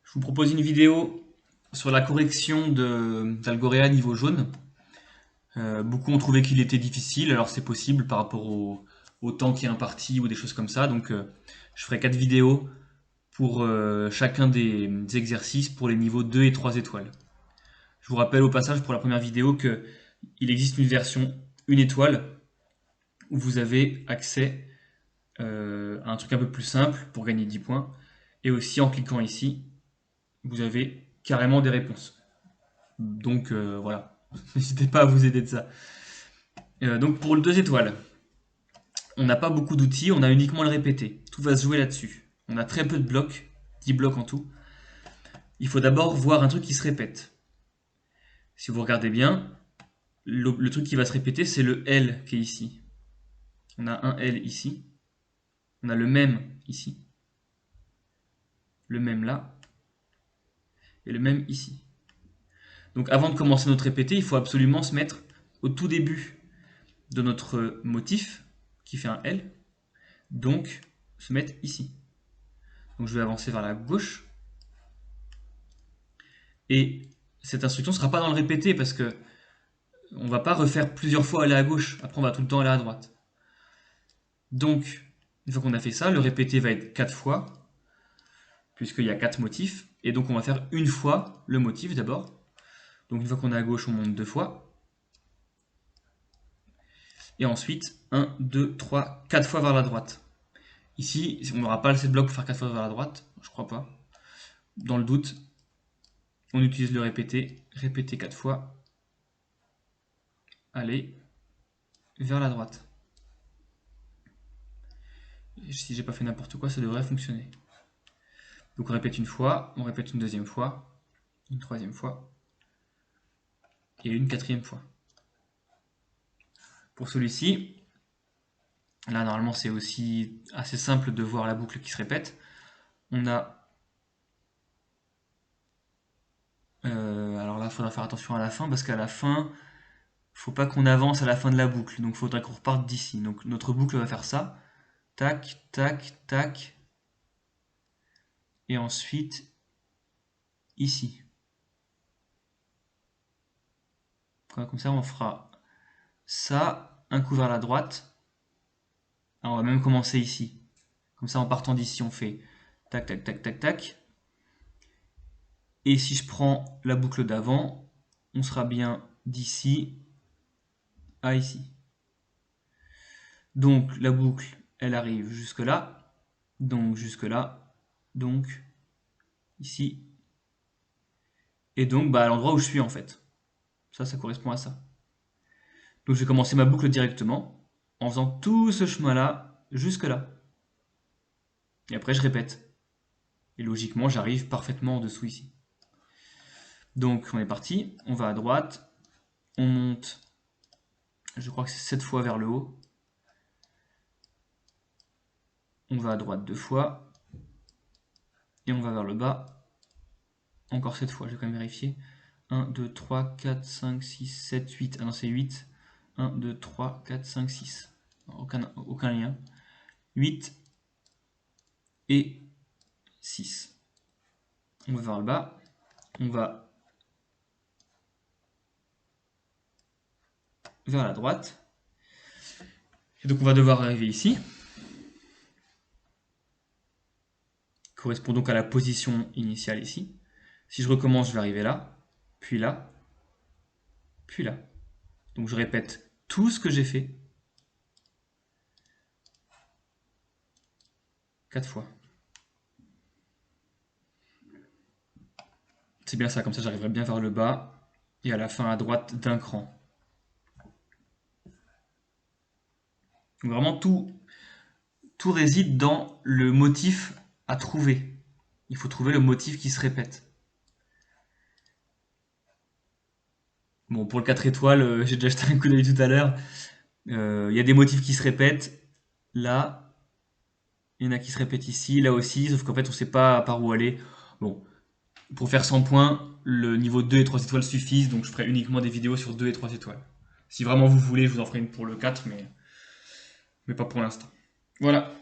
Je vous propose une vidéo sur la correction d'Algorea niveau jaune. Beaucoup ont trouvé qu'il était difficile, alors c'est possible par rapport au temps qui est imparti ou des choses comme ça. Donc je ferai 4 vidéos pour chacun des exercices pour les niveaux 2 et 3 étoiles. Je vous rappelle au passage pour la première vidéo qu'il existe une version 1 étoile où vous avez accès à un truc un peu plus simple pour gagner 10 points. Et aussi en cliquant ici, vous avez carrément des réponses. Donc voilà, n'hésitez pas à vous aider de ça. Donc pour le 2 étoiles, on n'a pas beaucoup d'outils, on a uniquement le répéter. Tout va se jouer là-dessus. On a très peu de blocs, 10 blocs en tout. Il faut d'abord voir un truc qui se répète. Si vous regardez bien, le truc qui va se répéter, c'est le L qui est ici. On a un L ici. On a le même ici. Le même là. Et le même ici. Donc avant de commencer notre répété, il faut absolument se mettre au tout début de notre motif, qui fait un L. Donc, se mettre ici. Donc je vais avancer vers la gauche. Et cette instruction ne sera pas dans le répété parce que on ne va pas refaire plusieurs fois aller à gauche. Après, on va tout le temps aller à droite. Donc, une fois qu'on a fait ça, le répété va être 4 fois, puisqu'il y a 4 motifs. Et donc, on va faire une fois le motif d'abord. Donc, une fois qu'on est à gauche, on monte 2 fois. Et ensuite, 1, 2, 3, 4 fois vers la droite. Ici, on n'aura pas assez de blocs pour faire 4 fois vers la droite. Je crois pas. Dans le doute, on utilise le répéter. Répéter 4 fois. Allez, vers la droite. Et si j'ai pas fait n'importe quoi, ça devrait fonctionner. Donc on répète une fois, on répète une deuxième fois, une troisième fois, et une quatrième fois. Pour celui-ci, là normalement c'est aussi assez simple de voir la boucle qui se répète. On a... alors là, il faudra faire attention à la fin, parce qu'à la fin, faut pas qu'on avance à la fin de la boucle. Donc il faudra qu'on reparte d'ici. Donc notre boucle va faire ça. Tac, tac, tac. Et ensuite, ici. Comme ça, on fera ça, un coup vers la droite. Alors, on va même commencer ici. Comme ça, en partant d'ici, on fait tac, tac, tac, tac, tac. Et si je prends la boucle d'avant, on sera bien d'ici à ici. Donc, la boucle, elle arrive jusque là. Donc, jusque là. Donc, ici. Et donc, à l'endroit où je suis, en fait. Ça correspond à ça. Donc, je vais commencer ma boucle directement en faisant tout ce chemin-là jusque là. Et après, je répète. Et logiquement, j'arrive parfaitement en dessous ici. Donc, on est parti. On va à droite. On monte. Je crois que c'est 7 fois vers le haut. On va à droite 2 fois. Et on va vers le bas. Encore 7 fois, je vais quand même vérifier. 1, 2, 3, 4, 5, 6, 7, 8. Ah non, c'est 8. 1, 2, 3, 4, 5, 6. Aucun lien. 8 et 6. On va vers le bas. On va vers la droite. Et donc on va devoir arriver ici. Correspond donc à la position initiale ici. Si je recommence, je vais arriver là, puis là, puis là. Donc je répète tout ce que j'ai fait 4 fois. C'est bien ça, comme ça j'arriverai bien vers le bas et à la fin à droite d'un cran. Donc vraiment tout réside dans le motif à trouver. Il faut trouver le motif qui se répète. Bon, pour le 4 étoiles, j'ai déjà jeté un coup d'œil tout à l'heure. Il y a des motifs qui se répètent. Là, il y en a qui se répètent ici, là aussi, sauf qu'en fait on ne sait pas par où aller. Bon, pour faire 100 points, le niveau 2 et 3 étoiles suffisent, donc je ferai uniquement des vidéos sur 2 et 3 étoiles. Si vraiment vous voulez, je vous en ferai une pour le 4, mais pas pour l'instant. Voilà.